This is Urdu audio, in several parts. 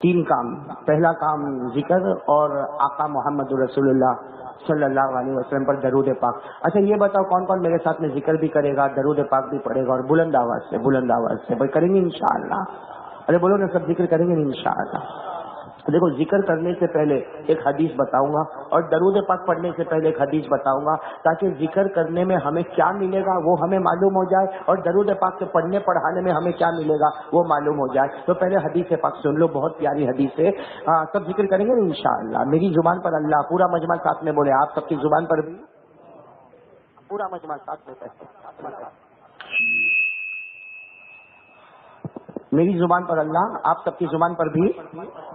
تین کام. پہلا کام ذکر اور آقا محمد رسول اللہ صلی اللہ علیہ وسلم پر درود پاک. اچھا یہ بتاؤ کون کون میرے ساتھ میں ذکر بھی کرے گا، درود پاک بھی پڑھے گا، اور بلند آواز سے بھائی کریں گے انشاءاللہ؟ ارے بولو نا، سب ذکر کریں گے انشاءاللہ. دیکھو ذکر کرنے سے پہلے ایک حدیث بتاؤں گا اور درود پاک پڑھنے سے پہلے ایک حدیث بتاؤں گا، تاکہ ذکر کرنے میں ہمیں کیا ملے گا وہ ہمیں معلوم ہو جائے، اور درود پاک کے پڑھنے پڑھانے میں ہمیں کیا ملے گا وہ معلوم ہو جائے. تو پہلے حدیث پاک سن لو، بہت پیاری حدیث ہے. سب ذکر کریں گے انشاءاللہ. میری زبان پر اللہ، پورا مجمع ساتھ میں بولے. آپ سب کی زبان پر بھی پورا مجمع ساتھ میں کہتے. میری زبان پر اللہ، آپ سب کی زبان پر بھی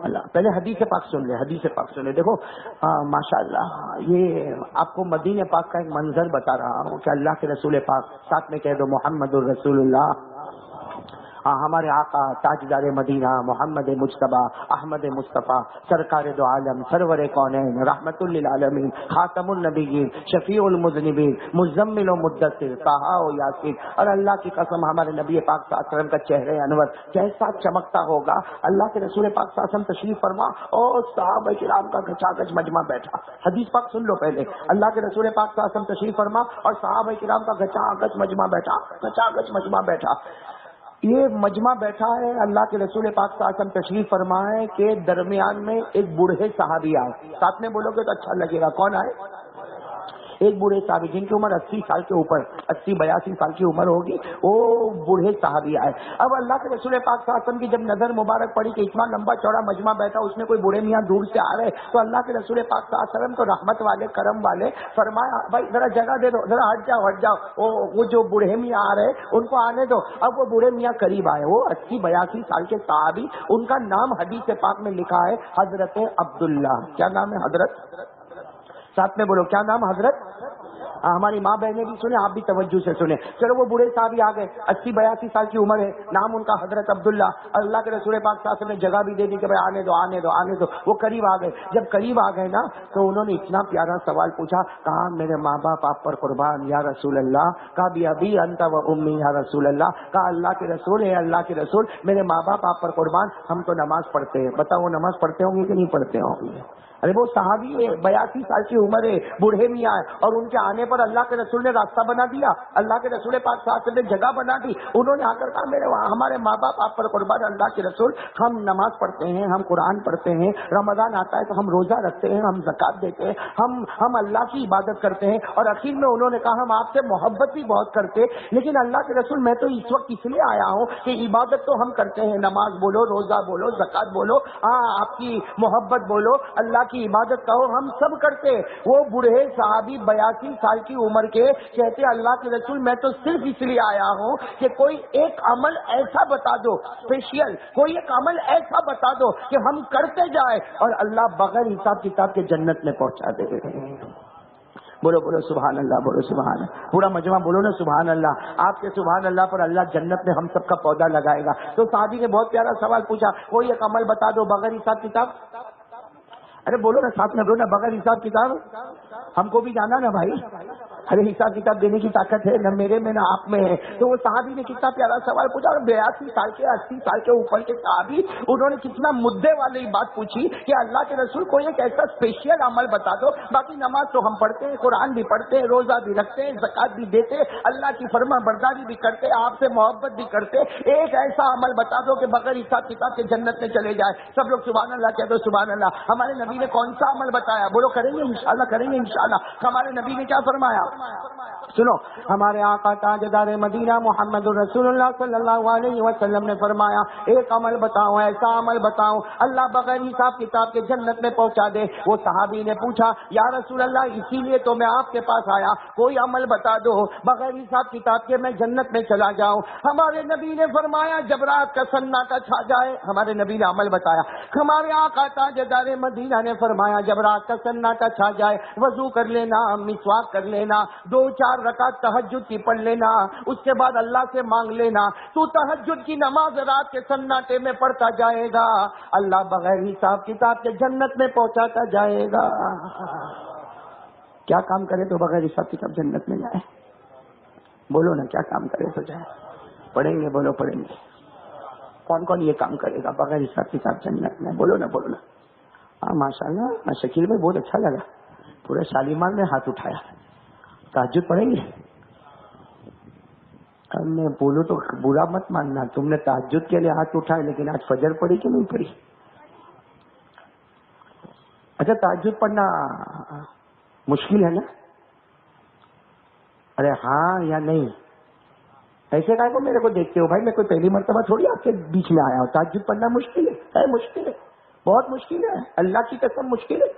اللہ. پہلے حدیث پاک سن لے، حدیث پاک سن لے. دیکھو ماشاءاللہ، یہ آپ کو مدینہ پاک کا ایک منظر بتا رہا ہوں کہ اللہ کے رسول پاک، ساتھ میں کہہ دو محمد الرسول اللہ. ہمارے آقا تاجدار مدینہ محمد مجتبی احمد مصطفیٰ سرکار دو عالم سرور کونین رحمت للعالمین خاتم النبیین شفیع المذنبین مزمل و مدثر طٰہٰ و یاسین. اور اللہ کی قسم ہمارے نبی پاک صلی اللہ علیہ وسلم کا چہرہ انور کیسا چمکتا ہوگا. اللہ کے رسول پاک صلی اللہ علیہ وسلم تشریف فرما اور صحابہ کرام کا گچا گچ مجمع بیٹھا. حدیث پاک سن لو پہلے. اللہ کے رسول پاک صلی اللہ علیہ وسلم تشریف فرما اور صحابہ کرام کا گچا گچ مجمع بیٹھا، گچا گچ مجمع بیٹھا. یہ مجمع بیٹھا ہے، اللہ کے رسول پاک صلی اللہ علیہ وسلم تشریف فرمائے کہ درمیان میں ایک بوڑھے صحابی آئے. ساتھ میں بولو گے تو اچھا لگے گا. کون آئے؟ ایک بوڑھے صحابی جن کی عمر 80 سال کے اوپر، 80-82 سال کی عمر ہوگی، وہ بوڑھے صحابی آئے. اب اللہ کے رسول پاک صلی اللہ علیہ وسلم کی جب نظر مبارک پڑی کہ اتنا لمبا چوڑا مجمع بیٹھا، اس میں کوئی بوڑھے میاں دور سے آ رہے، تو اللہ کے رسول پاک صلی اللہ علیہ وسلم تو رحمت والے کرم والے فرمایا بھائی ذرا جگہ دے دو، ذرا ہٹ جاؤ. وہ جو بوڑھے میاں آ رہے ان کو آنے دو. اب وہ بوڑھے میاں قریب آئے، وہ 80-82 سال کے صحابی. ان کا نام حدیث پاک میں لکھا ہے حضرت عبداللہ. کیا نام ہے؟ حضرت. ساتھ میں بولو کیا نام؟ حضرت. ہماری ماں بہنیں بھی سنیں، آپ بھی توجہ سے سنیں. چلو وہ بوڑھے صحابی آ گئے، 80-82 سال کی عمر ہے، نام ان کا حضرت عبداللہ. اللہ کے رسول پاک صلی اللہ علیہ وسلم نے جگہ بھی دے دی کہ بھائی آنے دو. وہ قریب آ گئے. جب قریب آ گئے نا تو انہوں نے اتنا پیارا سوال پوچھا. کہا میرے ماں باپ آپ پر قربان یا رسول اللہ. کہا بھی ابھی انت و امی یا رسول اللہ. کہا اللہ کے رسول ہے، اللہ کے رسول میرے ماں باپ آپ پر قربان، ہم تو نماز پڑھتے ہیں. بتاؤ وہ نماز پڑھتے ہوں گے کہ نہیں پڑھتے ہوں گے؟ ارے وہ صحابی ہے، 82 سال کی عمر ہے، بوڑھے میاں ہے، اور ان کے آنے پر اللہ کے رسول نے راستہ بنا دیا. اللہ کے رسول پاک صلی اللہ علیہ وسلم نے جگہ بنا دی. انہوں نے آ کر کہا ہمارے ماں باپ آپ پر قربان. اللہ کے رسول ہم نماز پڑھتے ہیں، ہم قرآن پڑھتے ہیں، رمضان آتا ہے تو ہم روزہ رکھتے ہیں، ہم زکات دیتے ہیں، ہم اللہ کی عبادت کرتے ہیں. اور اخیر میں انہوں نے کہا ہم آپ سے محبت بھی بہت کرتے، لیکن اللہ کے رسول میں تو اس وقت اس لیے آیا ہوں کہ عبادت تو ہم کرتے ہیں، نماز بولو، روزہ بولو، زکات بولو، آپ کی محبت بولو، اللہ کی عبادت کہو، ہم سب کرتے. وہ بوڑھے صحابی 82 سال کی عمر کے کہتے اللہ کے رسول میں تو صرف اس لیے آیا ہوں کہ کوئی ایک عمل ایسا بتا دو اسپیشل، کوئی ایک عمل ایسا بتا دو کہ ہم کرتے جائیں اور اللہ بغیر حساب کتاب کے جنت میں پہنچا دے. بولو سبحان اللہ، بولو سبحان اللہ. پورا مجمع بولو نا سبحان اللہ. آپ کے سبحان اللہ پر اللہ جنت میں ہم سب کا پودا لگائے گا. تو صحابی نے بہت پیارا سوال پوچھا، کوئی ایک عمل بتا دو بغیر حساب کتاب. ارے بولو نا ساتھ میں بولو نا، بغیر حساب کتاب. ہم کو بھی جانا نا بھائی. ارے حساب کتاب دینے کی طاقت ہے نہ میرے میں نہ آپ میں ہے. تو وہ صحابی نے کتنا پیارا سوال پوچھا، اور 82 سال کے 80 سال کے اوپر کے صحابی انہوں نے کتنا مدعے والی بات پوچھی کہ اللہ کے رسول کوئی ایک ایسا اسپیشل عمل بتا دو. باقی نماز تو ہم پڑھتے ہیں، قرآن بھی پڑھتے ہیں، روزہ بھی رکھتے ہیں، زکات بھی دیتے، اللہ کی فرما برداری بھی کرتے، آپ سے محبت بھی کرتے. ایک ایسا عمل بتا دو کہ بغیر حساب کتاب کے جنت میں چلے جائے. سب لوگ سبحان اللہ کہہ دو سبحان اللہ. ہمارے نبی نے کون سا عمل بتایا؟ بولو کریں گے انشاءاللہ، کریں گے انشاءاللہ. ہمارے نبی نے کیا فرمایا سنو. ہمارے آقا تاجدار مدینہ محمد رسول اللہ صلی اللہ علیہ وسلم نے فرمایا ایک عمل بتاؤ، ایسا عمل بتاؤ اللہ بغیر حساب کتاب کے جنت میں پہنچا دے. وہ صحابی نے پوچھا یا رسول اللہ اسی لیے تو میں آپ کے پاس آیا، کوئی عمل بتا دو بغیر حساب کتاب کے میں جنت میں چلا جاؤں. ہمارے نبی نے فرمایا جب رات کا سناٹا چھا جائے، ہمارے نبی نے عمل بتایا. ہمارے آقا تاجدار مدینہ نے فرمایا جب رات کا سناٹا چھا جائے وضو کر لینا، مسواک کر لینا، 2-4 رکعت تہجد کی پڑھ لینا، اس کے بعد اللہ سے مانگ لینا. تو تہجد کی نماز رات کے سناٹے میں پڑھتا جائے گا، اللہ بغیر حساب کتاب کے جنت میں پہنچاتا جائے گا. کیا کام کرے تو بغیر حساب کتاب جنت میں جائے؟ بولو نا کیا کام کرے تو جائے؟ پڑھیں گے، بولو پڑھیں گے. کون کون یہ کام کرے گا بغیر حساب کتاب جنت میں؟ بولو نا بولو نا. ہاں ماشاء اللہ شکیل میں بہت اچھا لگا, پورے شالیمار نے ہاتھ اٹھایا. تہجد پڑھیں گے؟ میں بولو تو برا مت ماننا, تم نے تہجد کے لیے ہاتھ اٹھائے لیکن آج فجر پڑھی کہ نہیں پڑھی؟ اچھا تہجد پڑھنا مشکل ہے نا؟ ارے ہاں یا نہیں؟ ایسے کہا کو میرے کو دیکھتے ہو بھائی, میں کوئی پہلی مرتبہ تھوڑی آپ کے بیچ میں آیا ہوں. تہجد پڑھنا مشکل ہے مشکل ہے, بہت مشکل ہے, اللہ کی قسم مشکل ہے.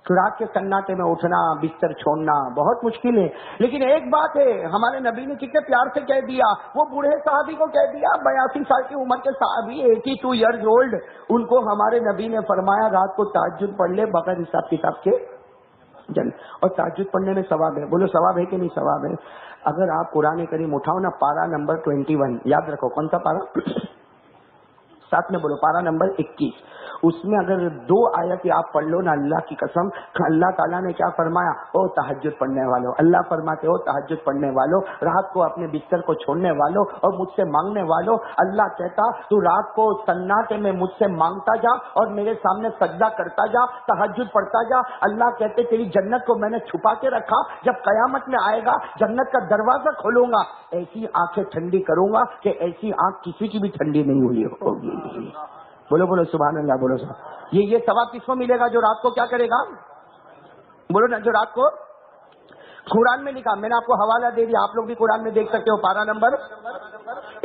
رات کے سناٹے میں اٹھنا, بستر چھوڑنا بہت مشکل ہے. لیکن ایک بات ہے, ہمارے نبی نے کتنے پیار سے کہہ دیا, وہ بوڑھے صحابی کو کہہ دیا, 82 سال کی عمر کے صحابی, 82 ایئرز اولڈ, ان کو ہمارے نبی نے فرمایا رات کو تہجد پڑھ لے بغیر حساب کتاب کے جن. اور تہجد پڑھنے میں ثواب ہے. بولو ثواب ہے کہ نہیں ثواب ہے؟ اگر آپ قرآن کریم اٹھاؤ نا, پارہ نمبر 21 یاد رکھو, کون سا پارہ؟ ساتھ میں بولو, پارہ نمبر 21. اس میں اگر 2 آیت آپ پڑھ لو نا, اللہ کی قسم, اللہ تعالیٰ نے کیا فرمایا, او تہجد پڑھنے والوں, اللہ فرماتے ہو تہجد پڑھنے والوں, رات کو اپنے بستر کو چھوڑنے والوں اور مجھ سے مانگنے والوں, اللہ کہتا تو رات کو سناٹے میں مجھ سے مانگتا جا اور میرے سامنے سجدہ کرتا جا, تہجد پڑھتا جا. اللہ کہتے تیری جنت کو میں نے چھپا کے رکھا, جب قیامت میں آئے گا جنت کا دروازہ کھولوں گا, ایسی آنکھیں ٹھنڈی کروں گا کہ ایسی آنکھ کسی کی بھی ٹھنڈی نہیں ہوئی ہوگی. بولو بولو سبحان اللہ, بولو سبحان. یہ ثواب کس کو ملے گا جو رات کو کیا کرے گا؟ بولو نا, جو رات کو. قرآن میں لکھا, میں نے آپ کو حوالہ دے دیا, آپ لوگ بھی قرآن میں دیکھ سکتے ہو, پارہ نمبر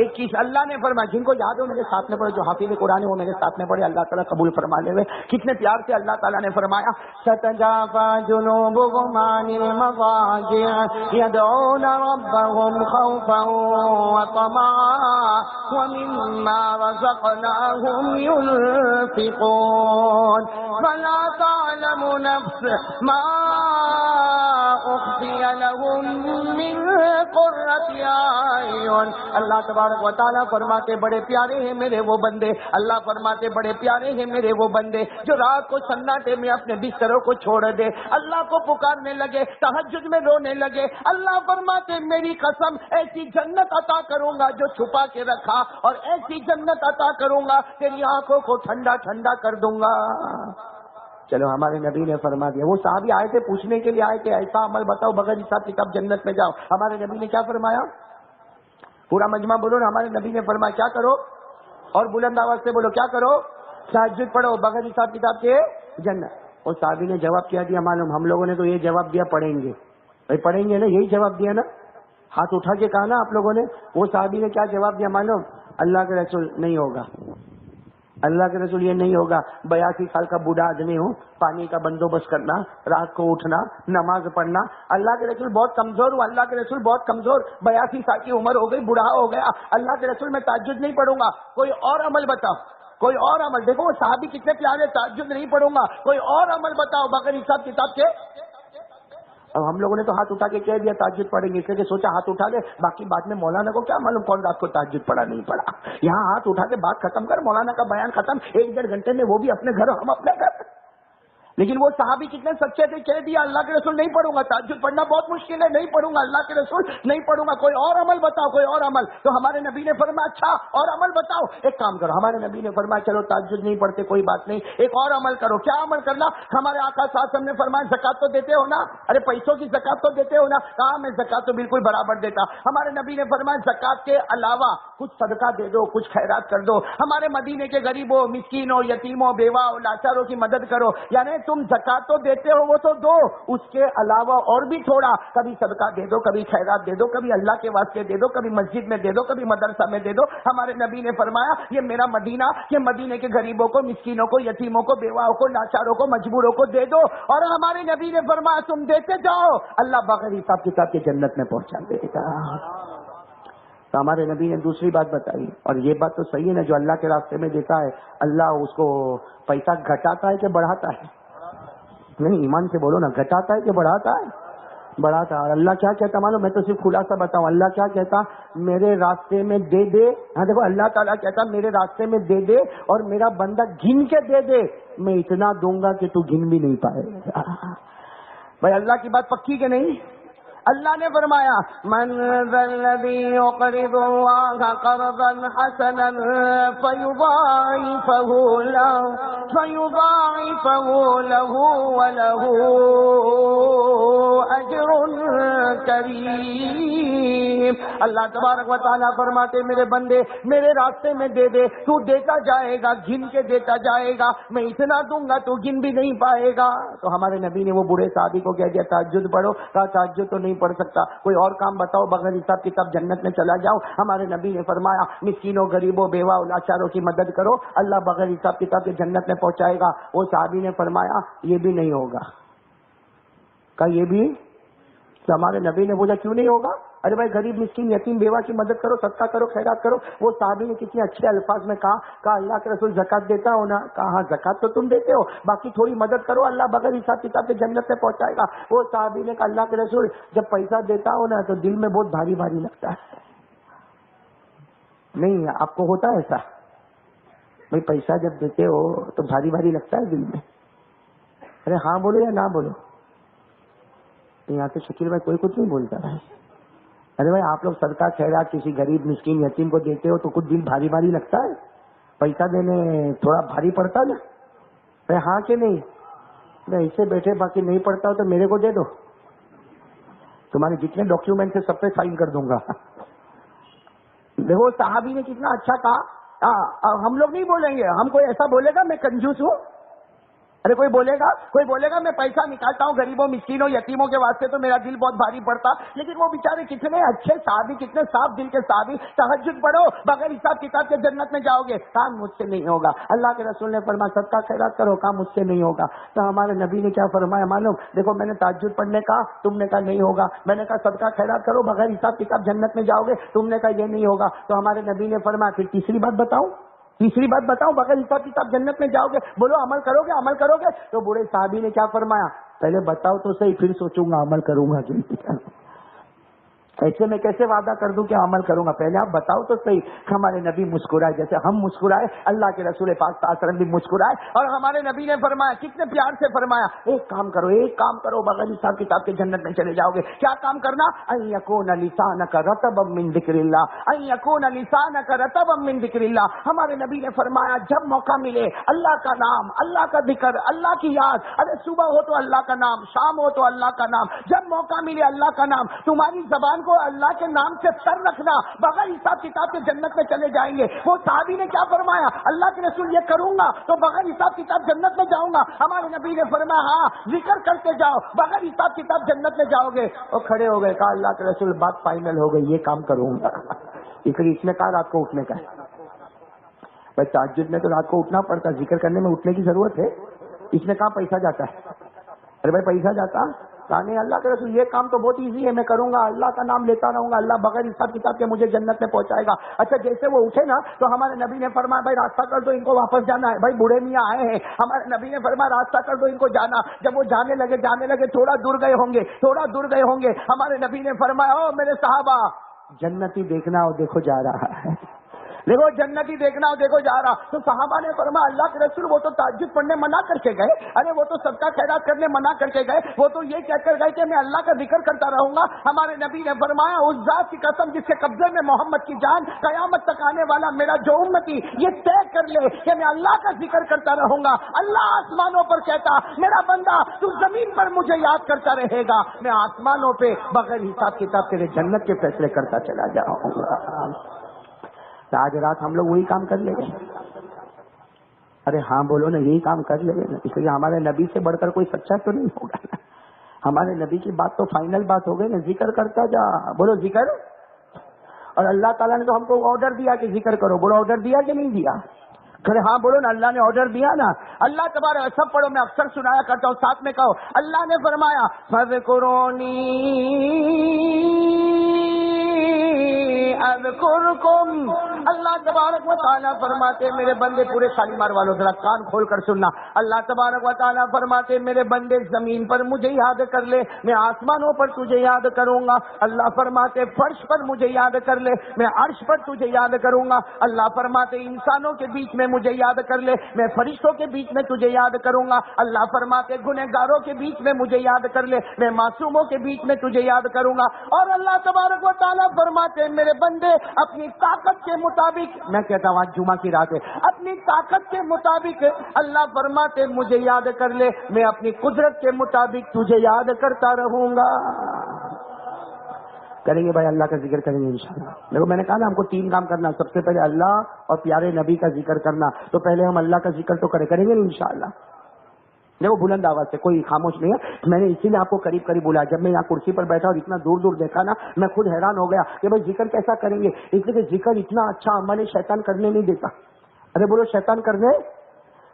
21. اللہ نے فرمایا, جن کو یاد ہو میرے ساتھ میں پڑھے, جو حافظ قرآن ہے وہ میرے ساتھ میں پڑھے, اللہ تعالیٰ قبول فرما لے ہوئے. کتنے پیار سے اللہ تعالیٰ نے فرمایا, تتجافى جنوبهم عن المضاجع يدعون ربهم خوفا وطمعا ومما رزقناهم ينفقون فلا تعلم نفس ما اخفي لهم من قرة اعين. اللہ تبارک و تعالیٰ فرماتے بڑے پیارے ہیں میرے وہ بندے, اللہ فرماتے بڑے پیارے ہیں میرے وہ بندے جو رات کو سناٹے میں اپنے بستروں کو چھوڑ دے, اللہ کو پکارنے لگے, تہجد میں رونے لگے. اللہ فرماتے میری قسم ایسی جنت عطا کروں گا جو چھپا کے رکھا, اور ایسی جنت عطا کروں گا تیری آنکھوں کو ٹھنڈا ٹھنڈا کر دوں گا. چلو ہمارے نبی نے فرما دیا. وہ صحابی آئے تھے پوچھنے کے لیے, آئے تھے ایسا عمل بتاؤ بغیر حساب کتاب جنت میں جاؤ. ہمارے نبی نے کیا فرمایا؟ پورا مجمع بولو نا, ہمارے نبی نے فرمایا کیا کرو, اور بلند آواز سے بولو کیا کرو, تہجد پڑھو بغیر حساب کتاب کے جنت. اور صحابی نے جواب کیا دیا معلوم؟ ہم لوگوں نے تو یہ جواب دیا پڑھیں گے. بھائی پڑھیں گے نا, یہی جواب دیا نا, ہاتھ اٹھا کے کہا نا آپ لوگوں نے. وہ صحابی نے کیا جواب دیا معلوم؟ اللہ کے رسول نہیں ہوگا, اللہ کے رسول یہ نہیں ہوگا. 82 سال کا بوڑھا آدمی ہوں, پانی کا بندوبست کرنا, رات کو اٹھنا, نماز پڑھنا. اللہ کے رسول بہت کمزور ہوں, اللہ کے رسول بہت کمزور, 82 سال کی عمر ہو گئی, بوڑھا ہو گیا. اللہ کے رسول میں تہجد نہیں پڑھوں گا, کوئی اور عمل بتاؤ, کوئی اور عمل. دیکھو وہ صحابی کتنے پیارے, تہجد نہیں پڑھوں گا, کوئی اور عمل بتاؤ بغیر حساب کتاب کے. اب ہم لوگوں نے تو ہاتھ اٹھا کے کہہ دیا تہجد پڑھیں گے, اس لیے سوچا ہاتھ اٹھا لے, باقی بعد میں مولانا کو کیا معلوم کون رات کو تہجد پڑھا نہیں پڑھا. یہاں ہاتھ اٹھا کے بات ختم کر, مولانا کا بیان ختم, 1-1.5 گھنٹے میں وہ بھی اپنے گھر, ہم اپنے گھر. لیکن وہ صحابی کتنے سچے تھے, کہہ دیا اللہ کے رسول نہیں پڑھوں گا, تہجد پڑھنا بہت مشکل ہے, نہیں پڑھوں گا, اللہ کے رسول نہیں پڑھوں گا, کوئی اور عمل بتاؤ, کوئی اور عمل. تو ہمارے نبی نے فرمایا اچھا اور عمل بتاؤ, ایک کام کرو. ہمارے نبی نے فرمایا چلو تہجد نہیں پڑھتے کوئی بات نہیں, ایک اور عمل کرو. کیا عمل کرنا؟ ہمارے آقا صلی اللہ علیہ وسلم نے فرمایا زکات تو دیتے ہو نا, ارے پیسوں کی زکات تو دیتے ہو نا. کہا میں زکات تو بالکل برابر دیتا. ہمارے نبی نے فرمایا زکات کے علاوہ کچھ صدقہ دے دو, کچھ خیرات کر دو. ہمارے مدینے کے غریبوں, مسکینوں, یتیموں, بیوہ اور لاچاروں کی مدد کرو. یعنی تم زکات تو دیتے ہو وہ تو دو, اس کے علاوہ اور بھی تھوڑا, کبھی صدقہ دے دو, کبھی خیرات دے دو, کبھی اللہ کے واسطے دے دو, کبھی مسجد میں دے دو, کبھی مدرسہ میں دے دو. ہمارے نبی نے فرمایا یہ میرا مدینہ, یہ مدینے کے غریبوں کو, مسکینوں کو, یتیموں کو, بیواؤں کو, لاچاروں کو, مجبوروں کو دے دو. اور ہمارے نبی نے فرمایا تم دیتے جاؤ, اللہ بغیر حساب کتاب کے جنت میں پہنچا دے گا. تو ہمارے نبی نے دوسری بات بتائی, اور یہ بات تو صحیح ہے نا, جو اللہ کے راستے میں دیتا ہے اللہ اس کو پیسہ گھٹاتا ہے کہ بڑھاتا ہے؟ نہیں, ایمان سے بولو نا, گھٹاتا ہے کہ بڑھاتا ہے؟ بڑھاتا. اور اللہ کیا کہتا معلوم, میں تو صرف خلاصہ بتاؤں, اللہ کیا کہتا, میرے راستے میں دے دے. ہاں دیکھو اللہ تعالیٰ کہتا میرے راستے میں دے دے, اور میرا بندہ گن کے دے دے, میں اتنا دوں گا کہ تو گن بھی نہیں پائے. بھائی اللہ کی بات پکی کہ نہیں؟ اللہ نے فرمایا من ذا الذی یقرض اللہ قرضا حسنا فیضاعفہ له وله اجر کریم. اللہ تبارک و تعالیٰ فرماتے میرے بندے میرے راستے میں دے دے, تو دیتا جائے گا, گن کے دیتا جائے گا, میں اتنا دوں گا تو گن بھی نہیں پائے گا. تو ہمارے نبی نے وہ بوڑھے صحابی کو کہہ دیا تہجد پڑھو. کہا تہجد تو نہیں پڑھ سکتا, کوئی اور کام بتاؤ, بغیر حساب کتاب جنت میں چلا جاؤ. ہمارے نبی نے فرمایا مسکینوں غریبوں بیوہ لاچاروں کی مدد کرو, اللہ بغیر حساب کتاب کے جنت میں پہنچائے گا. وہ صحابی نے فرمایا یہ بھی نہیں ہوگا. کہا یہ بھی؟ تو ہمارے نبی نے بولا کیوں نہیں ہوگا؟ ارے بھائی غریب مسکین یتیم بیوہ کی مدد کرو, صدقہ کرو, خیرات کرو. وہ صحابی نے کتنے اچھے الفاظ میں کہا اللہ کے رسول زکات دیتا ہو نا؟ کہا ہاں زکات تو تم دیتے ہو, باقی تھوڑی مدد کرو, اللہ بغیر حساب کتاب کے جنت میں پہنچائے گا. وہ صحابی نے کہا اللہ کے رسول جب پیسہ دیتا ہو نا تو دل میں بہت بھاری بھاری لگتا ہے. نہیں آپ کو ہوتا ہے ایسا؟ بھائی پیسہ جب دیتے ہو تو بھاری بھاری لگتا ہے دل میں؟ ارے ہاں بولو یا نہ بولو. یہاں سے شکیل بھائی کوئی کچھ نہیں بولتا ہے. ارے بھائی آپ لوگ صدقہ خیرات کسی غریب مسکین یتیم کو دیتے ہو تو کچھ دل بھاری بھاری لگتا ہے؟ پیسہ دینے تھوڑا بھاری پڑتا نا؟ ارے ہاں کہ نہیں؟ میں ایسے بیٹھے باقی نہیں پڑتا ہو تو میرے کو دے دو, تمہارے جتنے ڈاکیومنٹ ہے سب پہ سائن کر دوں گا. دیکھو صحابی نے کتنا اچھا کہا. ہم لوگ نہیں بولیں گے, ہم کوئی ایسا بولے گا میں کنجوس ہوں؟ ارے کوئی بولے گا میں پیسہ نکالتا ہوں غریبوں مسکینوں یتیموں کے واسطے تو میرا دل بہت بھاری پڑتا. لیکن وہ بیچارے کتنے اچھے صحابی, کتنے صاف دل کے صحابی, تہجد پڑھو بغیر حساب کتاب کے جنت میں جاؤ گے. کام مجھ سے نہیں ہوگا. اللہ کے رسول نے فرمایا صدقہ خیرات کرو, کام مجھ سے نہیں ہوگا. تو ہمارے نبی نے کیا فرمایا معلوم؟ دیکھو میں نے تہجد پڑھنے کا, تم نے کہا نہیں ہوگا. میں نے کہا صدقہ خیرات کرو بغیر حساب کتاب جنت میں جاؤ گے, تم نے کہا یہ نہیں ہوگا. تو ہمارے نبی نے فرمایا پھر تیسری بات بتاؤں بغیر حساب کتاب جنت میں جاؤ گے. بولو عمل کرو گے. تو بوڑھے صحابی نے کیا فرمایا پہلے بتاؤ تو صحیح پھر سوچوں گا عمل کروں گا کہ نہیں. ایسے میں کیسے وعدہ کر دوں کہ عمل کروں گا؟ پہلے آپ بتاؤ تو صحیح. ہمارے نبی مسکرائے, جیسے ہم مسکرائے اللہ کے رسول پاک صلی اللہ علیہ وسلم بھی مسکرائے. اور ہمارے نبی نے فرمایا, کتنے پیار سے فرمایا, ایک کام کرو بغیر حساب کتاب کے جنت میں چلے جاؤ گے. کیا کام کرنا؟ ان یکون لسانک رطبا من ذکر اللہ. ہمارے نبی نے فرمایا جب موقع ملے اللہ کا نام, اللہ کا ذکر, اللہ کی یاد. ارے صبح ہو تو اللہ کا نام, شام ہو تو اللہ کا نام, جب موقع ملے اللہ کا نام. تمہاری زبان کو اللہ کے نام سے سر رکھنا, بغیر حساب کتاب کے جنت میں چلے جائیں گے. وہ صحابی نے کیا فرمایا, اللہ کے رسول یہ کروں گا تو بغیر حساب کتاب جنت میں جاؤں گا. ہمارے نبی نے فرمایا ہاں ذکر کرتے جاؤ بغیر حساب کتاب جنت میں جاؤ گے. اور کھڑے ہو گئے, کہا اللہ کے رسول بات فائنل ہو گئی, یہ کام کروں گا. اس نے کہا رات کو اٹھنے کا ہے. بھائی تہجد میں تو رات کو اٹھنا پڑتا, ذکر کرنے میں اٹھنے کی ضرورت ہے. اس نے کہا پیسہ جاتا ہے. ارے بھائی پیسہ جاتا, نہیں اللہ کے رسول یہ کام تو بہت ایزی ہے, میں کروں گا, اللہ کا نام لیتا رہوں گا, اللہ بغیر حساب کتاب کے مجھے جنت میں پہنچائے گا. اچھا جیسے وہ اٹھے نا تو ہمارے نبی نے فرمایا بھائی راستہ کر دو, ان کو واپس جانا ہے. بھائی بوڑھے میاں آئے ہیں, ہمارے نبی نے فرمایا راستہ کر دو, ان کو جانا. جب وہ جانے لگے تھوڑا دور گئے ہوں گے, ہمارے نبی نے فرمایا او میرے صحابہ جنتی دیکھنا اور دیکھو جا رہا ہے, دیکھو جنتی دیکھنا اور دیکھو جا رہا. تو صحابہ نے فرمایا اللہ کے رسول وہ تو تہجد پڑھنے منع کر کے گئے, ارے وہ تو صدقہ خیرات کرنے منع کر کے گئے, وہ تو یہ کہہ کر گئے کہ میں اللہ کا ذکر کرتا رہوں گا. ہمارے نبی نے فرمایا اس ذات کی قسم جس کے قبضے میں محمد کی جان, قیامت تک آنے والا میرا جو امتی یہ طے کر لے کہ میں اللہ کا ذکر کرتا رہوں گا. اللہ آسمانوں پر کہتا میرا بندہ تو زمین پر مجھے یاد کرتا رہے گا, میں آسمانوں پہ بغیر حساب کتاب کے جنت کے فیصلے کرتا چلا جاؤں گا. آج رات ہم لوگ وہی کام کر لیں گے. ارے ہاں بولو نا, یہی کام کر لیں گے نا, اس لیے ہمارے نبی سے بڑھ کر کوئی سچا تو نہیں ہوگا نا. ہمارے نبی کی بات تو فائنل بات ہو گئی نا, ذکر کرتا جا, بولو ذکر. اور اللہ تعالیٰ نے تو ہم کو آرڈر دیا کہ ذکر کرو, بولو آرڈر دیا کہ نہیں دیا؟ ارے ہاں بولو نا, اللہ نے آرڈر دیا نا. اللہ تبارک, سب پڑھو, میں اکثر سنایا کرتا ہوں, ساتھ میں کہو. اللہ نے فرمایا فَاذْكُرُونِي اذکرکم. اللہ تبارک و تعالیٰ فرماتے میرے بندے، پورے شالیمار والوں ذرا کان کھول کر سننا، اللہ تبارک و تعالیٰ فرماتے میرے بندے زمین پر مجھے یاد کر لے، میں آسمانوں پر تجھے یاد کروں گا. اللہ فرماتے فرش پر مجھے یاد کر لے، میں عرش پر تجھے یاد کروں گا. اللہ فرماتے انسانوں کے بیچ میں مجھے یاد کر لے، میں فرشتوں کے بیچ میں تجھے یاد کروں گا. اللہ فرماتے گنہگاروں کے بیچ میں مجھے یاد کر لے، میں معصوموں کے بیچ میں تجھے یاد کروں گا. اور اللہ تبارک و تعالیٰ فرماتے میرے بندے اپنی طاقت کے مطابق، میں کہتا ہوں آج جمعہ کی رات ہے، اپنی طاقت کے مطابق اللہ فرماتے مجھے یاد کر لے، میں اپنی قدرت کے مطابق تجھے یاد کرتا رہوں گا. کریں گے بھائی، اللہ کا ذکر کریں گے انشاءاللہ. دیکھو میں نے کہا نا ہم کو 3 کام کرنا، سب سے پہلے اللہ اور پیارے نبی کا ذکر کرنا. تو پہلے ہم اللہ کا ذکر تو کریں گے انشاءاللہ. دیکھو بلند آواز سے، کوئی خاموش نہیں ہے. میں نے اسی لیے آپ کو قریب قریب بولا. جب میں یہاں کرسی پر بیٹھا اور اتنا دور دور دیکھا نا، میں خود حیران ہو گیا کہ بھائی ذکر کیسا کریں گے. اس لیے کہ ذکر اتنا اچھا عمل شیطان کرنے نہیں دیتا. ارے بولو شیطان کرنے.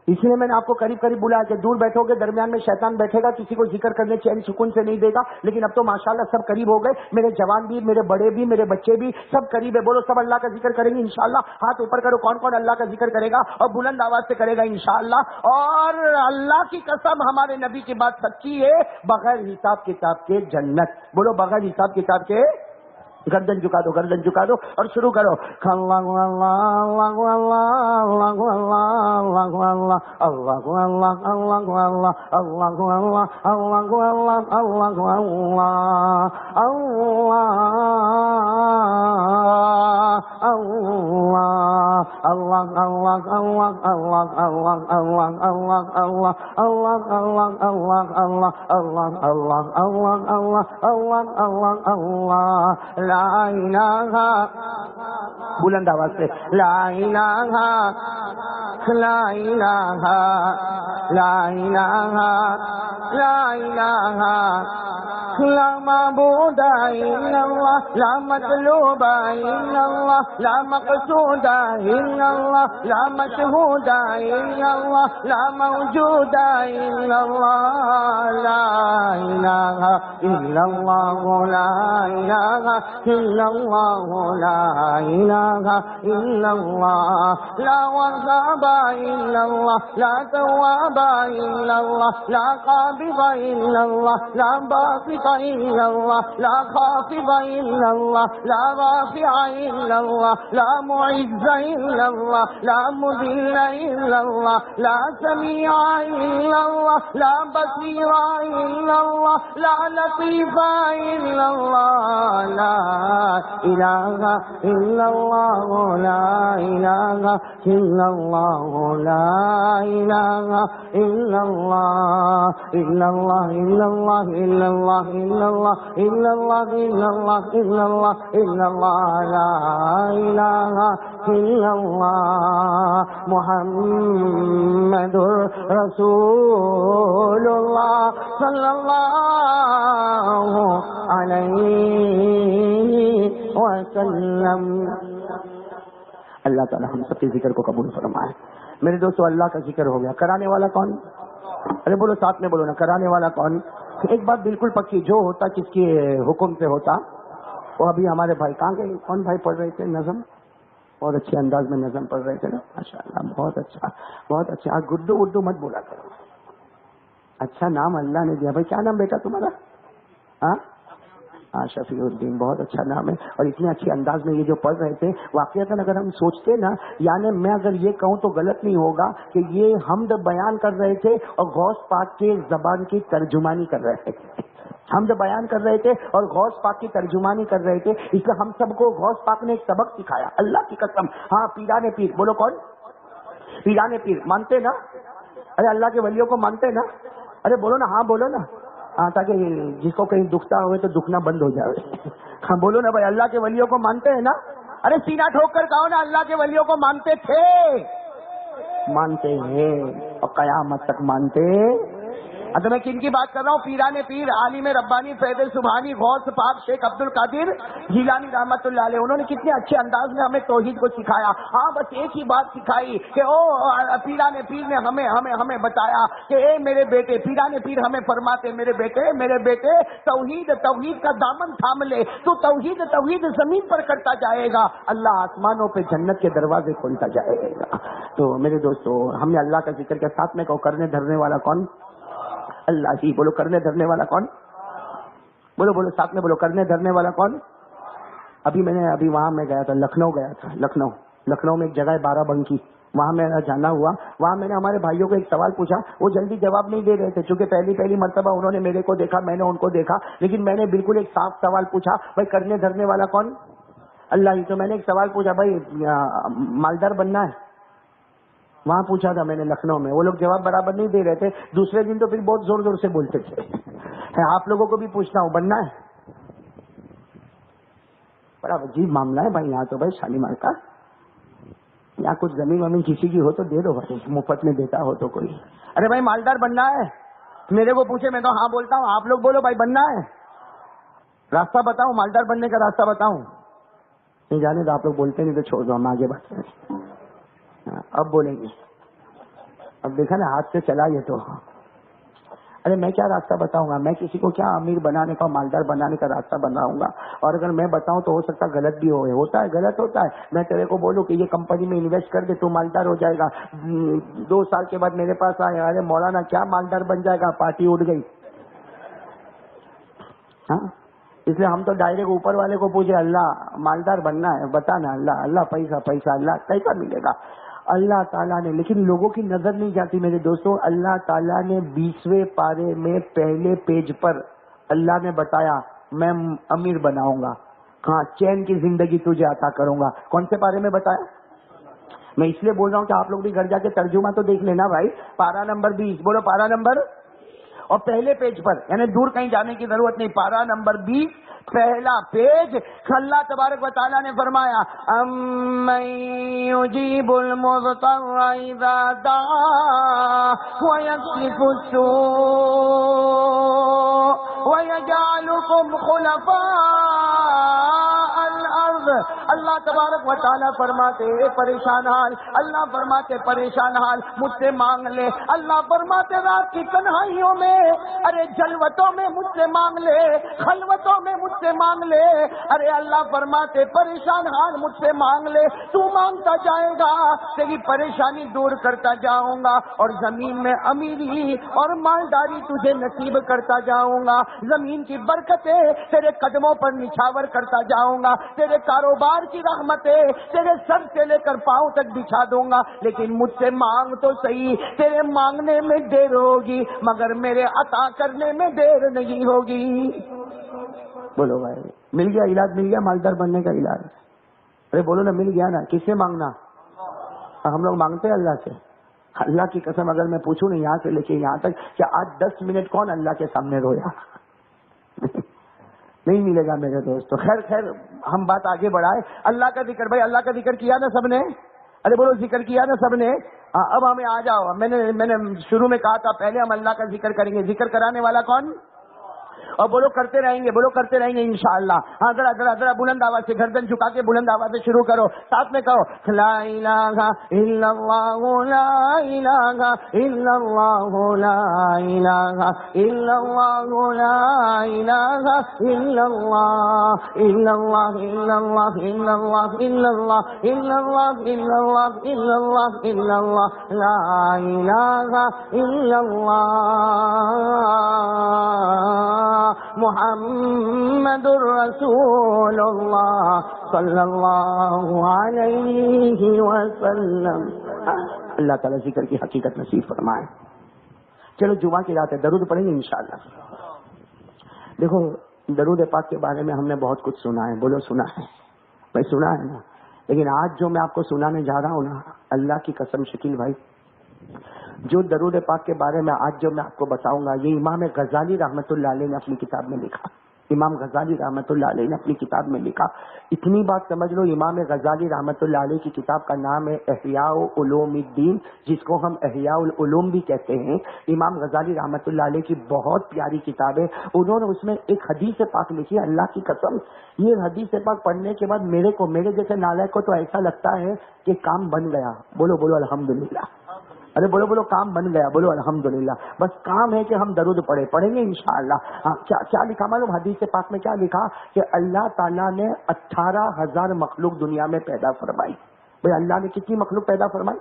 اسی لیے میں نے آپ کو قریب قریب بولا کہ دور بیٹھو گے، درمیان میں شیطان بیٹھے گا، کسی کو ذکر کرنے چین سکون سے نہیں دے گا. لیکن اب تو ماشاءاللہ سب قریب ہو گئے، میرے جوان بھی، میرے بڑے بھی، میرے بچے بھی، سب قریب ہے. بولو سب اللہ کا ذکر کریں گے انشاءاللہ. ہاتھ اوپر کرو، کون کون اللہ کا ذکر کرے گا اور بلند آواز سے کرے گا انشاءاللہ. اور اللہ کی قسم ہمارے نبی کی بات سچی ہے، بغیر حساب کتاب کے جنت. بولو بغیر حساب کتاب کے. گردن جھکا دو، گردن جھکا دو اور شروع کرو. اللہ اللہ اللہ اللہ اللہ اللہ اللہ اللہ اللہ لا الہ، بلند آواز سے لا الہ لا الہ لا الہ لا الہ لا معبود الا اللہ لا مطلوب الا اللہ لا مقصود الا اللہ لا مشہود الا اللہ لا موجود الا اللہ لا الہ الا اللہ لا الہ الا اللہ لا الہ الا اللہ لا وهاب الا اللہ لا تواب الا اللہ لا قابض الا اللہ لا باسط الا اللہ لا خافض الا اللہ لا رافع الا اللہ لا معز الا اللہ لا مذل الا اللہ لا سمیع الا اللہ لا بصیر الا اللہ لا لطیف الا اللہ لا الہ الا اللہ لا الہ الا اللہ لا الہ الا اللہ الا اللہ الا اللہ الا اللہ الا اللہ الا اللہ الا اللہ الا اللہ الا اللہ لا الہ الا اللہ محمد رسول اللہ صلی اللہ علیہ وسلم. اللہ تعالیٰ ہم سب کے ذکر کو قبول فرمائے. میرے دوستو اللہ کا ذکر ہو گیا. کرانے والا کون؟ ارے بولو ساتھ میں بولو نا، کرانے والا کون؟ ایک بات بالکل پکی، جو ہوتا کس کے حکم سے ہوتا. وہ ابھی ہمارے بھائی کہاں گئے؟ کون بھائی پڑھ رہے تھے نظم؟ بہت اچھے انداز میں نظم پڑھ رہے تھے نا، ماشاء اللہ بہت اچھا بہت اچھا. گڈو وڈو مت بولا کرو، اچھا نام اللہ نے دیا. بھائی کیا نام بیٹا تمہارا؟ ہاں شفیع الدین، بہت اچھا نام ہے. اور اتنے اچھے انداز میں یہ جو پڑھ رہے تھے، واقعتاً اگر ہم سوچتے نا، یعنی میں اگر یہ کہوں تو غلط نہیں ہوگا کہ یہ حمد بیان کر رہے تھے اور غوث پاک کے زبان کی ترجمانی کر رہے تھے. حمد بیان کر رہے تھے اور غوث پاک کی ترجمانی کر رہے تھے. اس لیے ہم سب کو غوث پاک نے ایک سبق سکھایا، اللہ کی قسم. ہاں پیران پیر، بولو کون؟ پیران پیر مانتے نا؟ ارے اللہ کے ولیوں کو مانتے نا؟ ارے بولو نا، ہاں بولو نا، ہاں تاکہ جس کو کہیں دکھتا ہوئے تو دکھنا بند ہو جائے. ہاں بولو نا بھائی، اللہ کے ولیوں کو مانتے ہیں نا؟ ارے سینہ ٹھوک کر کہو نا، اللہ کے ولیوں کو مانتے تھے، مانتے ہیں اور قیامت تک مانتے تو میں کن کی بات کر رہا ہوں؟ پیران پیر، عالم ربانی، فیض سبحانی، غوث پاک شیخ عبد القادر جیلانی رحمت اللہ علیہ. انہوں نے کتنے اچھے انداز میں ہمیں توحید کو سکھایا. ہاں بس ایک ہی بات سکھائی کہ پیران پیر نے ہمیں بتایا کہ اے میرے بیٹے، پیران پیر ہمیں فرماتے میرے بیٹے توحید کا دامن تھام لے. تو توحید زمین پر کرتا جائے گا، اللہ آسمانوں پہ جنت کے دروازے کھولتا جائے گا. تو میرے دوستو، ہم نے اللہ کا ذکر کے ساتھ میں کہو کرنے دھرنے والا کون؟ اللہ ہی. بولو کرنے دھرنے والا کون؟ بولو ساتھ میں بولو کرنے دھرنے والا کون؟ ابھی وہاں میں گیا تھا، لکھنؤ گیا تھا. لکھنؤ میں ایک جگہ ہے بارہ بنکی، وہاں میرا جانا ہوا. وہاں میں نے ہمارے بھائیوں کو ایک سوال پوچھا، وہ جلدی جواب نہیں دے رہے تھے چونکہ پہلی مرتبہ انہوں نے میرے کو دیکھا، میں نے ان کو دیکھا. لیکن میں نے بالکل ایک صاف سوال پوچھا، بھائی کرنے دھرنے والا کون؟ اللہ ہی. تو میں نے ایک سوال پوچھا، بھائی مالدار بننا ہے؟ وہاں پوچھا تھا میں نے لکھنؤ میں. وہ لوگ جواب برابر نہیں دے رہے تھے. دوسرے دن تو پھر بہت زور زور سے بولتے تھے. آپ لوگوں کو بھی پوچھتا ہوں، بننا ہے؟ بڑا عجیب معاملہ ہے بھائی. یہاں تو بھائی شالیمار کا یہاں کچھ زمین کسی کی ہو تو دے دو بھائی، مفت میں دیتا ہو تو کوئی. ارے بھائی مالدار بننا ہے؟ میرے کو پوچھے میں تو ہاں بولتا ہوں. آپ لوگ بولو بھائی بننا ہے. راستہ بتاؤں، مالدار بننے کا راستہ بتاؤں؟ نہیں جانے تو آپ لوگ بولتے نہیں تو چھوڑ دو، ہم آگے بات کریں. اب بولیں گے. اب دیکھا نا ہاتھ سے چلا یہ تو. ارے میں کیا راستہ بتاؤں گا؟ میں کسی کو کیا امیر بنانے کا، مالدار بنانے کا راستہ بتاؤں گا؟ اور اگر میں بتاؤں تو ہو سکتا غلط بھی ہوتا ہے، غلط ہوتا ہے. میں تیرے کو بولوں کہ یہ کمپنی میں انویسٹ کر دے تو مالدار ہو جائے گا. 2 سال کے بعد میرے پاس آئے، ارے مولانا کیا مالدار بن جائے گا، پارٹی اٹھ گئی. ہاں اس لیے ہم تو ڈائریکٹ اوپر والے کو پوچھے، اللہ مالدار بننا ہے بتانا. اللہ پیسہ اللہ کیسا ملے گا؟ اللہ تعالیٰ نے. لیکن لوگوں کی نظر نہیں جاتی میرے دوستوں. اللہ تعالیٰ نے 20ویں پارے میں پہلے پیج پر اللہ نے بتایا میں امیر بناؤں گا. ہاں چین کی زندگی تجھے عطا کروں گا. کون سے پارے میں بتایا؟ میں اس لیے بول رہا ہوں کہ آپ لوگ بھی گھر جا کے ترجمہ تو دیکھ لینا بھائی. پارا نمبر 20، بولو پارا نمبر، اور پہلے پیج پر، یعنی دور کہیں جانے کی ضرورت نہیں. پارا نمبر 20 پہلا پیج. اللہ تبارک و تعالیٰ نے فرمایا امن یجیب المضطر اذا دعا ویکشف السوء ویجعلکم خلفاء الارض. اللہ تبارک و تعالیٰ فرماتے پریشان حال، اللہ فرماتے پریشان حال مجھ سے مانگ لے. اللہ فرماتے رات کی تنہائیوں میں، ارے جلوتوں میں مجھ سے مانگ لے، خلوتوں میں مجھ سے مانگ لے. ارے اللہ فرماتے پریشان حال مجھ سے مانگ لے. تو مانگتا جائے گا تیری پریشانی دور کرتا جاؤں گا، اور زمین میں امیری اور مالداری تجھے نصیب کرتا جاؤں گا. زمین کی برکتیں تیرے قدموں پر نچھاور کرتا جاؤں گا. تیرے کاروبار کی رحمتیں تیرے سر سے لے کر پاؤں تک بچھا دوں گا. لیکن مجھ سے مانگ تو صحیح. تیرے مانگنے میں دیر ہوگی مگر میرے عطا کرنے میں دیر نہیں ہوگی. بولو بھائی مل گیا علاج، مل گیا مالدار بننے کا علاج. ارے بولو نا مل گیا نا. کس سے مانگنا؟ ہم لوگ مانگتے ہیں اللہ سے. اللہ کی قسم اگر میں پوچھوں نا یہاں سے لے کے یہاں تک کہ آج 10 منٹ کون اللہ کے سامنے رویا؟ نہیں ملے گا میرے دوست. تو خیر ہم بات آگے بڑھائے. اللہ کا ذکر، بھائی اللہ کا ذکر کیا نا سب نے؟ ارے بولو ذکر کیا نا سب نے؟ اب ہمیں آ جاؤ. میں نے شروع میں کہا تھا پہلے ہم اللہ کا ذکر کریں گے. ذکر کرانے والا کون؟ اور بولو کرتے رہیں گے، بولو کرتے رہیں گے انشاءاللہ. ہاں ذرا بلند آواز سے گردن جھکا کے بلند آواز سے شروع کرو. ساتھ میں کہو لا الہ الا اللہ لا الہ الا اللہ لا الہ الا اللہ لا الہ الا اللہ الا اللہ الا اللہ الا اللہ الا اللہ الا اللہ الا اللہ الا اللہ الا اللہ لا الہ الا اللہ محمد الرسول اللہ صلی اللہ علیہ وسلم. اللہ تعالیٰ ذکر کی حقیقت نصیب فرمائے. چلو جمعہ کی رات ہے، درود پڑھیں گے انشاءاللہ. دیکھو درود پاک کے بارے میں ہم نے بہت کچھ سنا ہے. بولو سنا ہے بھائی، سنا ہے نا. لیکن آج جو میں آپ کو سنانے جا رہا ہوں نا، اللہ کی قسم شکیل بھائی، جو درود پاک کے بارے میں آج جو میں آپ کو بتاؤں گا یہ امام غزالی رحمت اللہ علیہ نے اپنی کتاب میں لکھا. امام غزالی رحمۃ اللہ علیہ نے اپنی کتاب میں لکھا، اتنی بات سمجھ لو، امام غزالی رحمۃ اللہ علیہ کی کتاب کا نام ہے احیاء علوم الدین، جس کو ہم احیاء العلوم بھی کہتے ہیں۔ امام غزالی رحمۃ اللہ علیہ کی بہت پیاری کتاب ہے، انہوں نے اس میں ایک حدیث پاک لکھی، اللہ کی قسم یہ حدیث پاک پڑھنے کے بعد میرے جیسے نالائق کو تو ایسا لگتا ہے کہ کام بن گیا۔ بولو بولو الحمدللہ، ارے بولو کام بن گیا، بولو الحمدللہ۔ بس کام ہے کہ ہم درود پڑھیں گے انشاءاللہ۔ کیا لکھا معلوم حدیث پاک میں؟ کیا لکھا کہ اللہ تعالیٰ نے 18,000 مخلوق دنیا میں پیدا فرمائی۔ بھائی اللہ نے کتنی مخلوق پیدا فرمائی؟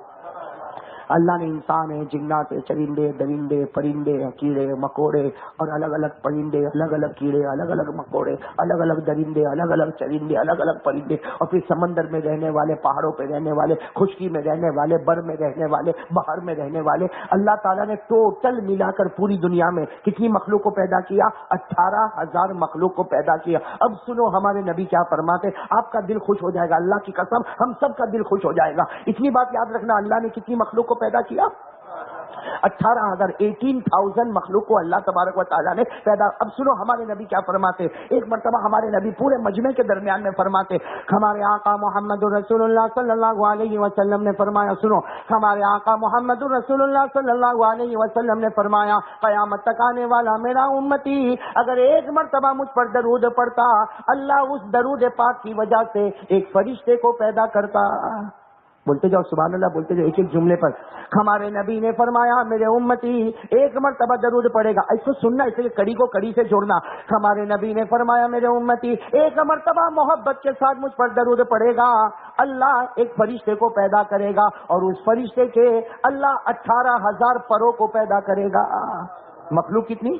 اللہ نے انسان ہے، جنات ہے، چرندے، درندے، پرندے، کیڑے مکوڑے، اور الگ الگ پرندے، الگ الگ کیڑے، الگ الگ مکوڑے، الگ الگ درندے، الگ الگ چرندے، الگ الگ پرندے، اور پھر سمندر میں رہنے والے، پہاڑوں پہ رہنے والے، خشکی میں رہنے والے، بر میں رہنے والے، باہر میں رہنے والے۔ اللہ تعالیٰ نے ٹوٹل ملا کر پوری دنیا میں کتنی مخلوق کو پیدا کیا؟ 18,000 مخلوق کو پیدا کیا۔ اب سنو ہمارے نبی کیا فرماتے، آپ کا دل خوش ہو جائے گا، اللہ کی قسم ہم سب کا دل خوش ہو جائے گا۔ اتنی بات یاد رکھنا، اللہ نے کتنی مخلوق کو پیدا کیا؟ 18,000 مخلوق کو اللہ تبارک و تعالیٰ نے پیدا۔ اب سنو ہمارے نبی کیا فرماتے، ایک مرتبہ ہمارے نبی پورے مجمع کے درمیان میں فرماتے، ہمارے آقا محمد رسول اللہ صلی اللہ علیہ وسلم نے فرمایا، سنو ہمارے آقا محمد رسول اللہ صلی اللہ علیہ وسلم نے فرمایا، قیامت تک آنے والا میرا امتی اگر ایک مرتبہ مجھ پر درود پڑتا، اللہ اس درود پاک کی وجہ سے ایک فرشتے کو پیدا کرتا۔ بولتے جاؤ سبحان اللہ، بولتے جاؤ ایک ایک جملے پر۔ ہمارے نبی نے فرمایا میرے امتی ایک مرتبہ درود پڑے گا، ایسے سننا، اسے کڑی کو کڑی سے جوڑنا۔ ہمارے نبی نے فرمایا میرے امتی ایک مرتبہ محبت کے ساتھ مجھ پر درود پڑے گا، اللہ ایک فرشتے کو پیدا کرے گا، اور اس فرشتے کے اللہ 18,000 پروں کو پیدا کرے گا۔ مخلوق کتنی؟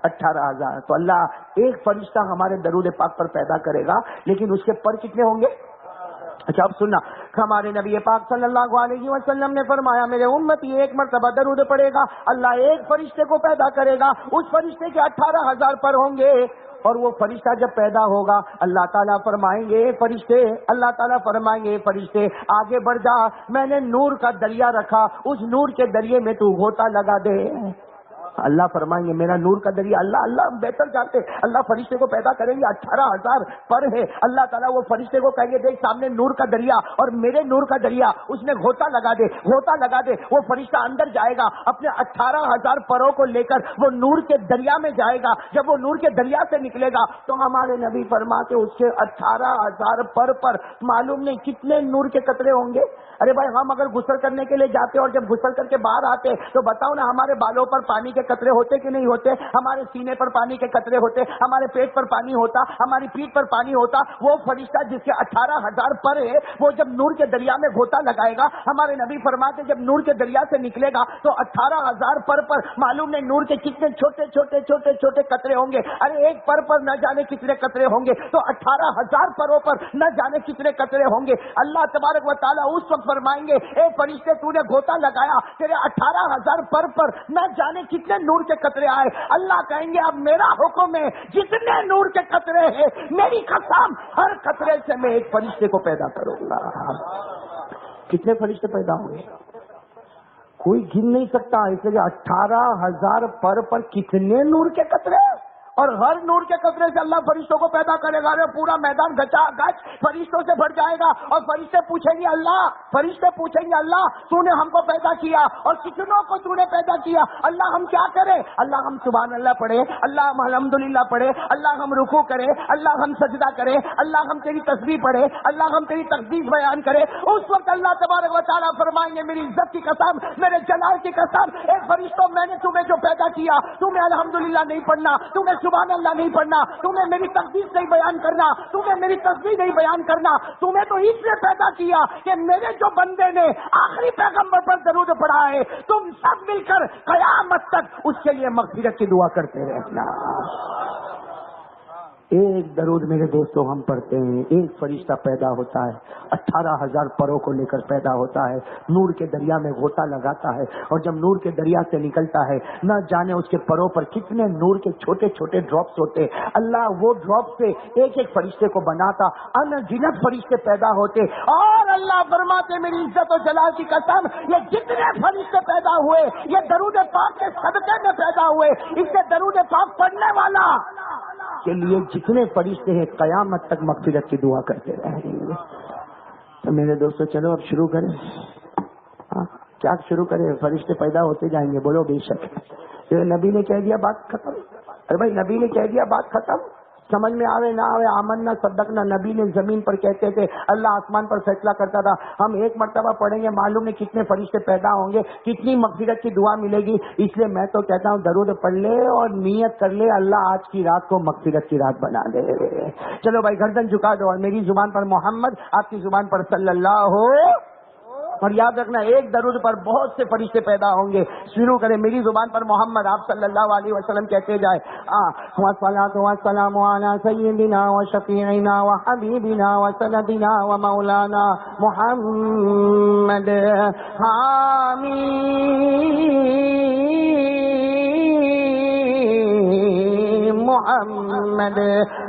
18,000۔ تو اللہ ایک فرشتہ ہمارے درود پاک پر پیدا کرے گا، لیکن اس کے پر کتنے ہوں گے؟ اچھا اب سننا، ہمارے نبی پاک صلی اللہ علیہ وسلم نے فرمایا میرے امتی ایک مرتبہ درود پڑے گا، اللہ ایک فرشتے کو پیدا کرے گا، اس فرشتے کے 18,000 پر ہوں گے، اور وہ فرشتہ جب پیدا ہوگا اللہ تعالیٰ فرمائیں گے فرشتے، اللہ تعالیٰ فرمائیں گے فرشتے آگے بڑھ جا، میں نے نور کا دریا رکھا، اس نور کے دریا میں تو غوطہ لگا دے۔ اللہ فرمائیں گے میرا نور کا دریا، اللہ بہتر جانتے، اللہ فرشتے کو پیدا کریں گے، 18,000 پر ہے، اللہ تعالیٰ وہ فرشتے کو کہیں گے دیکھ سامنے نور کا دریا اور میرے نور کا دریا، اس میں غوطہ لگا دے، غوطہ لگا دے۔ وہ فرشتہ اندر جائے گا، اپنے 18,000 پروں کو لے کر وہ نور کے دریا میں جائے گا، جب وہ نور کے دریا سے نکلے گا تو ہمارے نبی فرماتے اس کے 18,000 پر معلوم نہیں کتنے نور کے قطرے ہوں گے۔ ارے بھائی ہم اگر غسل کرنے کے لیے جاتے اور جب غسل کر کے باہر آتے تو بتاؤ نا ہمارے بالوں پر پانی کے قطرے ہوتے کہ نہیں ہوتے؟ ہمارے سینے پر پانی کے قطرے ہوتے، ہمارے پیٹ پر پانی ہوتا، ہماری پیٹھ پر پانی ہوتا۔ وہ فرشتہ جس کے 18,000 پر ہے وہ جب نور کے دریا میں غوطہ لگائے گا، ہمارے نبی فرماتے جب نور کے دریا سے نکلے گا تو 18,000 پر معلوم نہیں نور کے کتنے چھوٹے چھوٹے چھوٹے چھوٹے قطرے ہوں گے۔ ارے ایک پر نہ جانے کتنے قطرے ہوں گے، تو 18,000 پروں پر نہ جانے کتنے قطرے ہوں گے۔ اللہ تبارک و تعالیٰ اس وقت فرمائیں گے اے فرشتے تو نے غوطہ لگایا، تیرے 18,000 پر نہ جانے کتنے نور کے قطرے آئے۔ اللہ کہیں گے اب میرا حکم ہے جتنے نور کے قطرے ہیں میری قسم ہر قطرے سے میں ایک فرشتے کو پیدا کروں گا۔ کتنے فرشتے پیدا ہوں گے کوئی گن نہیں سکتا، اس لیے 18,000 پر کتنے نور کے قطرے، اور ہر نور کے قطرے سے اللہ فرشتوں کو پیدا کرے گا۔ پورا میدان گچا گچ فرشتوں سے بھر جائے گا، اور فرشتے پوچھیں گے اللہ تو نے ہم کو پیدا کیا اور کتنوں کو تو نے پیدا کیا، اللہ ہم کیا کریں؟ اللہ ہم سبحان اللہ پڑھے، اللہ ہم الحمدللہ پڑھے، اللہ ہم رکوع کرے، اللہ ہم سجدہ کرے، اللہ ہم تیری تسبیح پڑھے، اللہ ہم تیری تقدیس بیان کرے۔ اس وقت اللہ تبارک و تعالیٰ فرمائیں گے میری عزت کی قسم، میرے جلال کی قسم، اے فرشتوں میں نے تمہیں جو پیدا کیا، تمہیں الحمدللہ نہیں پڑھنا، تمہیں سبحان اللہ نہیں پڑھنا، تمہیں میری تقدیس نہیں بیان کرنا، تمہیں میری تسبیح نہیں بیان کرنا، تمہیں تو اس لیے پیدا کیا کہ میرے جو بندے نے آخری پیغمبر پر درود پڑھا ہے تم سب مل کر قیامت تک اس کے لیے مغفرت کی دعا کرتے رہنا۔ ایک درود میرے دوستوں ہم پڑھتے ہیں، ایک فرشتہ پیدا ہوتا ہے، 18,000 پروں کو لے کر پیدا ہوتا ہے، نور کے دریا میں غوطہ لگاتا ہے، اور جب نور کے دریا سے نکلتا ہے نہ جانے اس کے پروں پر کتنے نور کے چھوٹے چھوٹے ڈراپس ہوتے، اللہ وہ ڈراپ سے ایک ایک فرشتے کو بناتا، ان گنت فرشتے پیدا ہوتے، اور اللہ فرماتے میری عزت و جلال کی قسم یہ جتنے فرشتے پیدا ہوئے یہ درود پاک کے صدقے میں پیدا ہوئے، اس سے درود پاک پڑھنے والا آپ کے لیے جتنے فرشتے ہیں قیامت تک مغفرت کی دعا کرتے رہیں گے. تو میرے دوستو چلو اب شروع کریں. کیا شروع کریں؟ فرشتے پیدا ہوتے جائیں گے. بولو بے شک. نبی نے کہہ دیا بات ختم. ارے بھائی نبی نے کہہ دیا بات ختم. سمجھ میں آوے نہ آوے آمنا صدقنا. نبی نے زمین پر کہتے تھے, اللہ آسمان پر فیصلہ کرتا تھا. ہم ایک مرتبہ پڑھیں گے, معلوم ہے کتنے فرشتے پیدا ہوں گے, کتنی مغفرت کی دعا ملے گی. اس لیے میں تو کہتا ہوں درود پڑھ لے اور نیت کر لے, اللہ آج کی رات کو مغفرت کی رات بنا دے. چلو بھائی گردن جھکا دو, اور میری زبان پر محمد, آپ کی زبان پر صلی اللہ ہو. اور یاد رکھنا ایک درود پر بہت سے فرشتے پیدا ہوں گے. شروع کریں. میری زبان پر محمد, آپ صلی اللہ علیہ وسلم کہتے جائے. والصلاۃ والسلام علی سیدنا و شفیعنا و حبیبنا و سندنا و مولانا محمد. محمد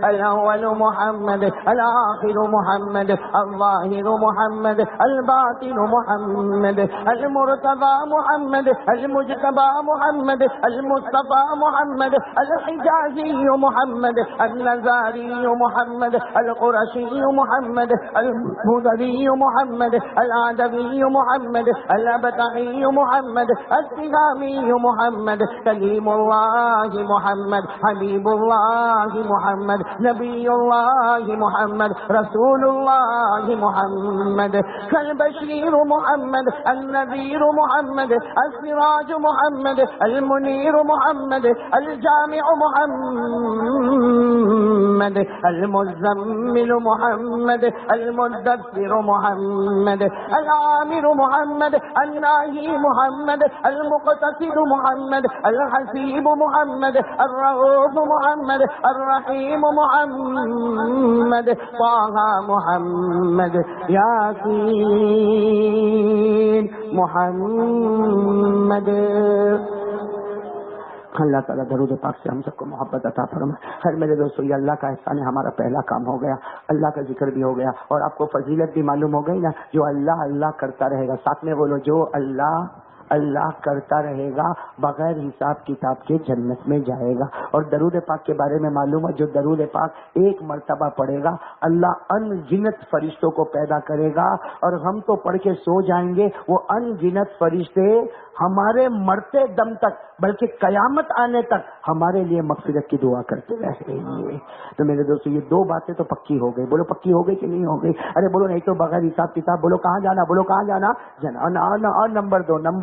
الاول محمد الاخر محمد الظاهر محمد الباطن محمد المرتضى محمد المجتبى محمد المصطفى محمد الحجازي محمد النزاري محمد القرشي محمد المدري محمد العدوي محمد الابتعي محمد السهامي محمد كليم الله محمد حبیب اللہ محمد نبی اللہ محمد رسول اللہ محمد البشیر محمد النذیر محمد السراج محمد المنیر محمد الجامع محمد المزمل محمد المدثر محمد العامر محمد الناهي محمد المقتصد محمد الحسيب محمد الرؤوف محمد الرحيم محمد طه محمد ياسين محمد. اللہ تعالیٰ درود پاک سے ہم سب کو محبت عطا فرمائے. خیر میرے دوستو, یہ اللہ کا احسان ہے, ہمارا پہلا کام ہو گیا, اللہ کا ذکر بھی ہو گیا, اور آپ کو فضیلت بھی معلوم ہو گئی نا. جو اللہ اللہ کرتا رہے گا, ساتھ میں بولو, جو اللہ اللہ کرتا رہے گا بغیر حساب کتاب کے جنت میں جائے گا. اور درود پاک کے بارے میں معلوم ہے, جو درود پاک ایک مرتبہ پڑھے گا اللہ ان گنت فرشتوں کو پیدا کرے گا, اور ہم تو پڑھ کے سو جائیں گے, وہ ان گنت فرشتے ہمارے مرتے دم تک بلکہ قیامت آنے تک ہمارے لیے مغفرت کی دعا کرتے رہیں گے. تو میرے دوستو یہ دو باتیں تو پکی ہو گئی. بولو پکی ہو گئی کہ نہیں ہو گئی؟ ارے بولو نہیں تو بغیر حساب کتاب. بولو کہاں جانا؟ بولو کہاں جانا؟ اور نمبر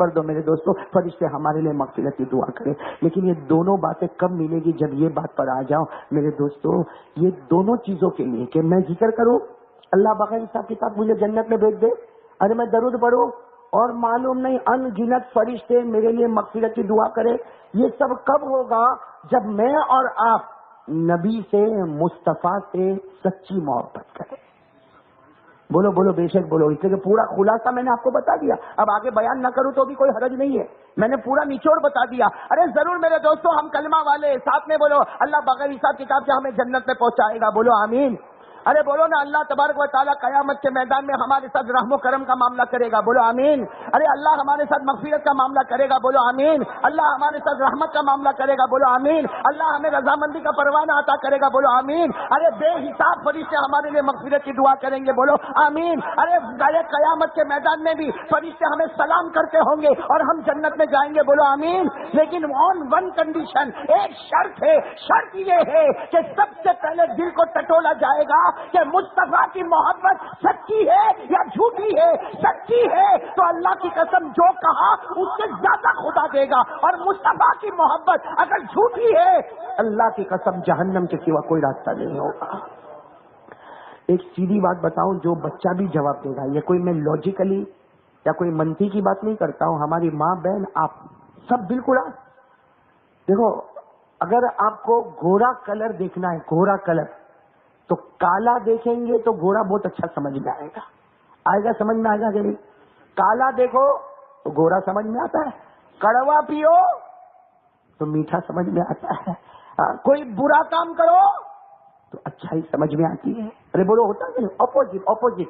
دو میرے دوستو, فرشتے ہمارے لیے مغفرت کی دعا کرے. لیکن یہ دونوں باتیں کب ملے گی؟ جب یہ بات پر آ جاؤ میرے دوستو. یہ دونوں چیزوں کے لیے کہ میں ذکر کروں, اللہ بغیر حساب کتاب مجھے جنت میں بھیج دے, ارے میں درود پڑھوں اور معلوم نہیں ان گنت فرشتے میرے لیے مغفرت کی دعا کرے. یہ سب کب ہوگا؟ جب میں اور آپ نبی سے, مصطفیٰ سے سچی محبت کریں. بولو بولو بے شک بولو. اس لیے کہ پورا خلاصہ میں نے آپ کو بتا دیا, اب آگے بیان نہ کروں تو بھی کوئی حرج نہیں ہے, میں نے پورا نچوڑ بتا دیا. ارے ضرور میرے دوستو, ہم کلمہ والے ساتھ میں بولو, اللہ بغیر حساب کتاب سے ہمیں جنت میں پہنچائے گا. بولو آمین. ارے بولو نا, اللہ تبارک و تعالیٰ قیامت کے میدان میں ہمارے ساتھ رحم و کرم کا معاملہ کرے گا. بولو آمین. ارے اللہ ہمارے ساتھ مغفرت کا معاملہ کرے گا. بولو آمین. اللہ ہمارے ساتھ رحمت کا معاملہ کرے گا. بولو آمین. اللہ ہمیں رضامندی کا پروانہ عطا کرے گا. بولو آمین. ارے بے حساب فرشتے ہمارے لیے مغفرت کی دعا کریں گے. بولو آمین. ارے قیامت کے میدان میں بھی فرشتے ہمیں سلام کرتے ہوں گے اور ہم جنت میں جائیں گے. بولو آمین. لیکن آن ون کنڈیشن, ایک شرط ہے. شرط یہ ہے کہ سب سے پہلے دل کو ٹٹولا جائے گا کہ مصطفیٰ کی محبت سچی ہے یا جھوٹی ہے. سچی ہے تو اللہ کی قسم جو کہا اس سے زیادہ خدا دے گا, اور مصطفیٰ کی محبت اگر جھوٹی ہے اللہ کی قسم جہنم کے سوا کوئی راستہ نہیں ہوگا. ایک سیدھی بات بتاؤں جو بچہ بھی جواب دے گا, یہ کوئی میں لاجیکلی یا کوئی منطقی کی بات نہیں کرتا ہوں, ہماری ماں بہن آپ سب بالکل. دیکھو اگر آپ کو گھوڑا کلر دیکھنا ہے, گھوڑا کلر, تو کالا دیکھیں گے تو گھوڑا بہت اچھا سمجھ میں آئے گا. سمجھ میں آئے گا کہ نہیں؟ کالا دیکھو تو گھوڑا سمجھ میں آتا ہے, کڑوا پیو تو میٹھا سمجھ میں آتا ہے, کوئی برا کام کرو تو اچھائی سمجھ میں آتی ہے. ارے بولو ہوتا ہے اپوزٹ.